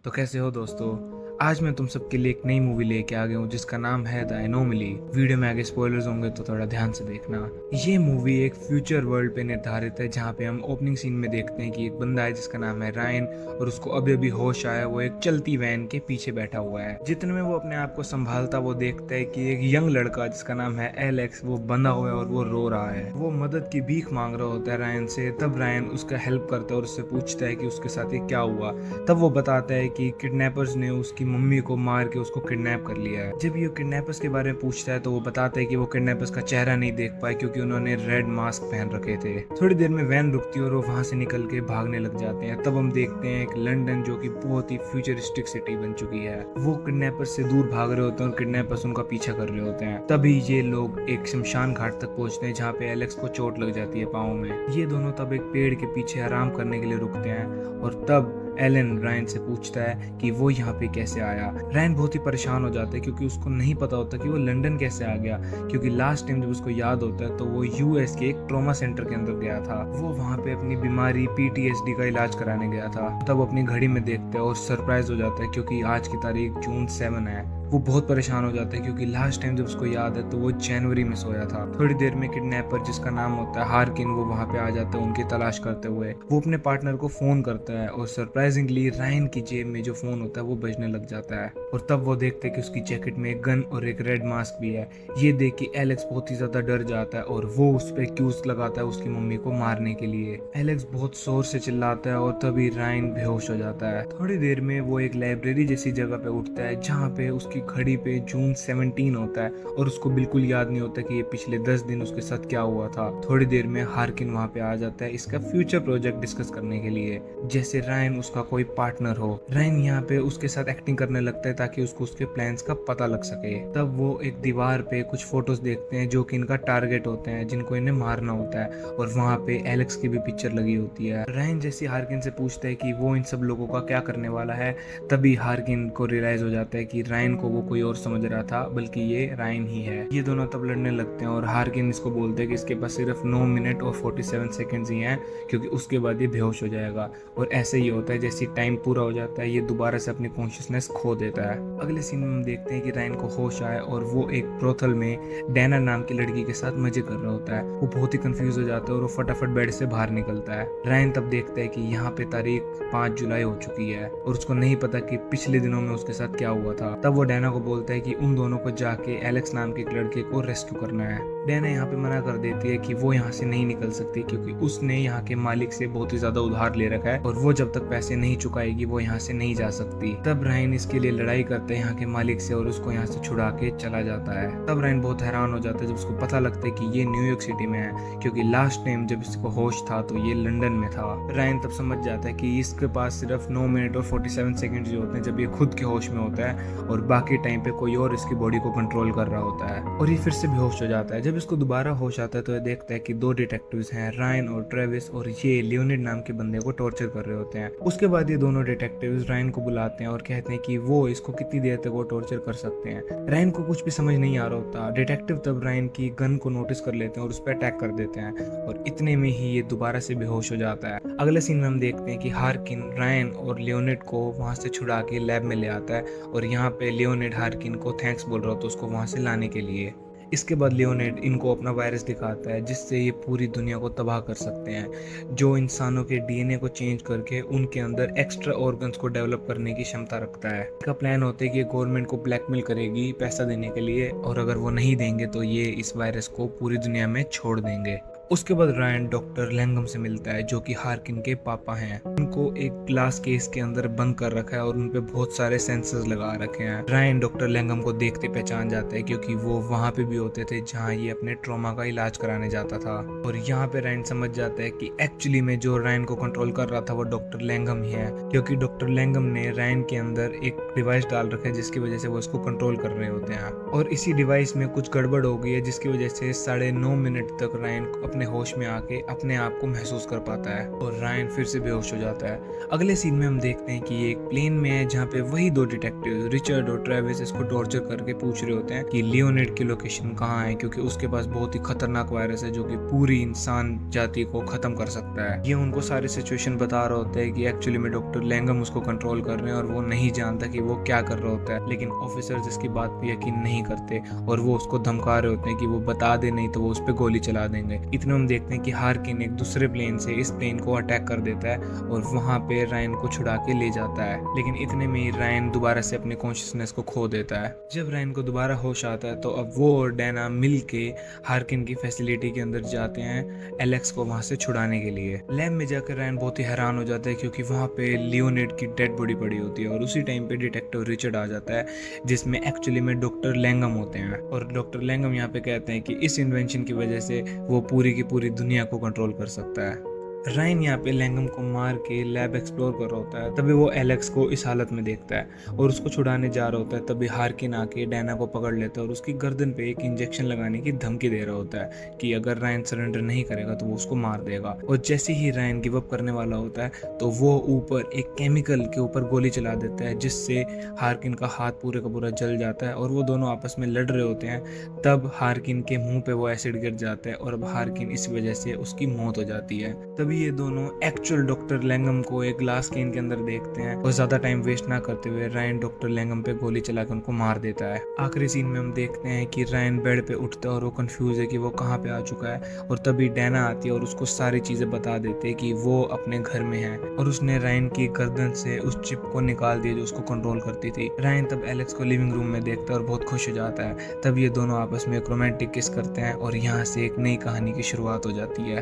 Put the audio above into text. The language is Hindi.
तो कैसे हो दोस्तों। आज मैं तुम सबके लिए एक नई मूवी लेके आ गया हूँ जिसका नाम है द एनोमली। वीडियो में आगे स्पॉयलर्स होंगे तो थोड़ा ध्यान से देखना। ये मूवी एक फ्यूचर वर्ल्ड पे निर्धारित है जहाँ पे हम ओपनिंग सीन में देखते हैं कि एक बंदा है जिसका नाम है रायन और उसको अभी अभी होश आया। वो एक चलती वैन के पीछे बैठा हुआ है। जितने में वो अपने आप को संभालता वो देखता है कि एक यंग लड़का जिसका नाम है एलेक्स वो बंधा हुआ है और वो रो रहा है। वो मदद की भीख मांग रहा होता है रायन से। तब रायन उसका हेल्प करता है और उससे पूछता है कि उसके साथ ये क्या हुआ। तब वो बताता है कि किडनैपर्स ने उसकी मम्मी को मार के उसको किडनैप कर लिया है। जब ये किडनैपर्स के बारे में पूछता है तो वो बताता है कि वो किडनैपर्स का चेहरा नहीं देख पाए क्योंकि उन्होंने रेड मास्क पहन रखे थे। थोड़ी देर में वैन रुकती है और वो वहां से निकल के भागने लग जाते हैं। तब हम देखते हैं एक लंदन जो कि बहुत ही फ्यूचरिस्टिक सिटी बन चुकी है। वो किडनैपर्स से दूर भाग रहे होते हैं और किडनैपर्स उनका पीछा कर रहे होते हैं। तभी ये लोग एक शमशान घाट तक पहुंचते हैं जहाँ पे एलेक्स को चोट लग जाती है पाँव में। ये दोनों तब एक पेड़ के पीछे आराम करने के लिए रुकते हैं और तब एलन रायन से पूछता है कि वो यहाँ पे कैसे आया। रायन बहुत ही परेशान हो जाता है क्योंकि उसको नहीं पता होता कि वो लंदन कैसे आ गया, क्योंकि लास्ट टाइम जब उसको याद होता है तो वो यूएस के एक ट्रॉमा सेंटर के अंदर गया था। वो वहाँ पे अपनी बीमारी पीटीएसडी का इलाज कराने गया था। तब अपनी घड़ी में देखता है और सरप्राइज हो जाता है क्योंकि आज की तारीख जून 7 है। वो बहुत परेशान हो जाता है क्योंकि लास्ट टाइम जब उसको याद है तो वो जनवरी में सोया था। थोड़ी देर में किडनैपर जिसका नाम होता है हार्किन वो वहाँ पे आ जाता है उनकी तलाश करते हुए। वो अपने पार्टनर को फोन करता है और सरप्राइजिंगली रायन की जेब में जो फोन होता है वो बजने लग जाता है और तब वो देखते हैं कि उसकी जैकेट में एक गन और एक रेड मास्क भी है। ये देख के एलेक्स बहुत ही ज्यादा डर जाता है और वो उस पर एक्यूज लगाता है उसकी मम्मी को मारने के लिए। एलेक्स बहुत जोर से चिल्लाता है और तभी रायन बेहोश हो जाता है। थोड़ी देर में वो एक लाइब्रेरी जैसी जगह पे उठता है जहाँ पे उसकी घड़ी पे जून 17 होता है और उसको बिल्कुल याद नहीं होता कि ये पिछले 10 दिन उसके साथ क्या हुआ था। थोड़ी देर में हार्किन वहाँ पे आ जाता है इसका फ्यूचर प्रोजेक्ट डिस्कस करने के लिए, जैसे रायन उसका कोई पार्टनर हो। रायन यहाँ पे उसके साथ एक्टिंग करने लगता है ताकि उसको उसके प्लान्स का पता लग सके। तब वो एक दीवार पे कुछ फोटोज देखते हैं जो कि इनका टारगेट होते हैं जिनको इन्हें मारना होता है और वहाँ पे एलेक्स की भी पिक्चर लगी होती है। रायन जैसे हार्किन से पूछता है कि वो इन सब लोगों का क्या करने वाला है। तभी हार्किन को रियलाइज हो जाता है कि रायन को वो कोई और समझ रहा था बल्कि ये रायन ही है। ये दोनों तब लड़ने लगते हैं और हार्किन इसको बोलते हैं कि इसके पास सिर्फ 9 मिनट और 47 सेकंड्स ही हैं क्योंकि उसके बाद ये बेहोश हो जाएगा। और ऐसे ही होता है, जैसे टाइम पूरा हो जाता है ये दोबारा से अपनी कॉन्शियसनेस खो देता है। अगले सीन में हम देखते हैं कि रायन को होश आया और वो एक ब्रोथल में डैना नाम की लड़की के साथ मजे कर रहा होता है। वो बहुत ही कंफ्यूज हो जाता है और वो फटाफट बेड से बाहर निकलता है। रायन तब देखता है कि यहाँ पे तारीख 5 जुलाई हो चुकी है और उसको नहीं पता कि पिछले दिनों में उसके साथ क्या हुआ था। तब वो डैना को बोलता है कि उन दोनों को जाके एलेक्स नाम के एक लड़के को रेस्क्यू करना है। डैना यहाँ पे मना कर देती है कि वो यहाँ से नहीं निकल सकती क्योंकि उसने यहाँ के मालिक से बहुत ही ज्यादा उधार ले रखा है और वो जब तक पैसे नहीं चुकाएगी वो यहाँ से नहीं जा सकती। तब रायन इसके लिए लड़ाई करता है यहाँ के मालिक से और उसको यहाँ से छुड़ा के चला जाता है। तब रायन बहुत हैरान हो जाता है जब उसको पता लगता है कि ये न्यूयॉर्क सिटी में है क्योंकि लास्ट टाइम जब इसको होश था तो ये लंदन में था। रायन तब समझ जाता है कि इसके पास सिर्फ 9 मिनट और 47 सेकंड ही होते हैं जब ये खुद के होश में होता है और बाकी टाइम पे कोई और इसकी बॉडी को कंट्रोल कर रहा होता है और ये फिर से बेहोश हो जाता है। जब इसको दोबारा होश आता है तो ये देखता है कि 2 डिटेक्टिव्स हैं, रायन और ट्रेविस, और ये लियोनिड नाम के बंदे को टॉर्चर कर रहे होते हैं। उसके बाद ये दोनों डिटेक्टिव्स रायन को बुलाते हैं और कहते हैं कि वो इसको कितनी देर तक वो टॉर्चर कर सकते हैं। रायन को कुछ भी समझ नहीं आ रहा होता। डिटेक्टिव तब रायन की गन को नोटिस कर लेते हैं और उस पर अटैक कर देते हैं और इतने में ही ये दोबारा से बेहोश हो जाता है। अगले सीन में हम देखते हैं कि हार्किन रायन और लियोनिड को वहां से छुड़ा के लैब में ले आता है और यहाँ पे लियोनिड हार्किन को थैंक्स बोल रहा होता है उसको वहां से लाने के लिए। इसके बाद लियोनिड इनको अपना वायरस दिखाता है जिससे ये पूरी दुनिया को तबाह कर सकते हैं, जो इंसानों के डीएनए को चेंज करके उनके अंदर एक्स्ट्रा ऑर्गन्स को डेवलप करने की क्षमता रखता है। इसका प्लान होता है कि गवर्नमेंट को ब्लैकमेल करेगी पैसा देने के लिए और अगर वो नहीं देंगे तो ये इस वायरस को पूरी दुनिया में छोड़ देंगे। उसके बाद रायन डॉक्टर लैंगम से मिलता है जो कि हार्किन के पापा हैं। उनको एक ग्लास केस के अंदर बंद कर रखा है और उनपे बहुत सारे सेंसर्स लगा रखे हैं। रायन डॉक्टर लैंगम को देखते पहचान जाता है क्योंकि वो वहां पे भी होते थे जहां ये अपने ट्रॉमा का इलाज कराने जाता था और यहाँ पे रायन समझ जाता है कि एक्चुअली में जो रायन को कंट्रोल कर रहा था वो डॉक्टर लैंगम ही है क्योंकि डॉक्टर लैंगम ने रायन के अंदर एक डिवाइस डाल रखा है जिसकी वजह से वो इसको कंट्रोल कर रहे होते हैं और इसी डिवाइस में कुछ गड़बड़ हो गई है जिसकी वजह से 9.5 मिनट तक रायन अपने अपने होश में आके अपने आप को महसूस कर पाता है और रायन फिर से बेहोश हो जाता है। अगले सीन में हम देखते हैं कि ये एक प्लेन में है जहाँ पे वही दो डिटेक्टिव रिचर्ड और ट्रेविस इसको टॉर्चर करके पूछ रहे होते हैं कि लियोनिड की लोकेशन कहाँ है, क्योंकि उसके पास बहुत ही खतरनाक वायरस है जो कि पूरी इंसान जाति को खत्म कर सकता है। ये उनको सारी सिचुएशन बता रहा होता है कि एक्चुअली में डॉक्टर लैंगम उसको कंट्रोल कर रहे हैं और वो नहीं जानता कि वो क्या कर रहा होता है, लेकिन ऑफिसर्स इसकी बात पे यकीन नहीं करते और वो उसको धमका रहे होते हैं कि वो बता दे, नहीं तो वो उस पर गोली चला देंगे। इतने हम देखते हैं कि हार्किन एक दूसरे प्लेन से इस प्लेन को अटैक कर देता है और वहां पे रायन को छुड़ा के ले जाता है, लेकिन इतने में ही रायन दोबारा से अपनी कॉन्शियसनेस को खो देता है। जब रायन को दोबारा होश आता है तो अब वो और डैना मिल के हार्किन की फैसिलिटी के अंदर जाते हैं एलेक्स को वहां से छुड़ाने के लिए। लैब में जाकर रायन बहुत ही हैरान हो जाता है क्योंकि वहां पे लियोनिड की डेड बॉडी पड़ी होती है और उसी टाइम पे डिटेक्टिव रिचर्ड आ जाता है जिसमें एक्चुअली में डॉक्टर लैंगम होते हैं और डॉक्टर लैंगम यहाँ पे कहते हैं कि इस इन्वेंशन की वजह से वो पूरी की पूरी दुनिया को कंट्रोल कर सकता है। रायन यहाँ पे लैंगम को मार के लैब एक्सप्लोर कर रहा होता है, तभी वो एलेक्स को इस हालत में देखता है और उसको छुड़ाने जा रहा होता है। तभी हार्किन आके डैना को पकड़ लेता है और उसकी गर्दन पे एक इंजेक्शन लगाने की धमकी दे रहा होता है कि अगर रायन सरेंडर नहीं करेगा तो वो उसको मार देगा। और जैसे ही रायन गिव अप करने वाला होता है तो वो ऊपर एक केमिकल के ऊपर गोली चला देता है जिससे हार्किन का हाथ पूरे का पूरा जल जाता है और वो दोनों आपस में लड़ रहे होते हैं। तब हार्किन के मुंह पे वो एसिड गिर जाता है और अब हार्किन इस वजह से उसकी मौत हो जाती है। तभी ये दोनों एक्चुअल डॉक्टर लैंगम को एक ग्लास केन के अंदर देखते हैं और ज्यादा टाइम वेस्ट ना करते हुए रायन डॉक्टर लैंगम पे गोली चलाकर उनको मार देता है। आखिरी सीन में हम देखते हैं कि रायन बेड पे उठता है और वो कंफ्यूज है कि वो कहाँ पे आ चुका है और तभी डैना आती है और उसको सारी चीजें बता देते हैं कि वो अपने घर में है और उसने रायन की गर्दन से उस चिप को निकाल दिया जो उसको कंट्रोल करती थी। रायन तब एलेक्स को लिविंग रूम में देखता है और बहुत खुश हो जाता है। तब ये दोनों आपस में एक रोमांटिक किस करते हैं और यहाँ से एक नई कहानी की शुरुआत हो जाती है।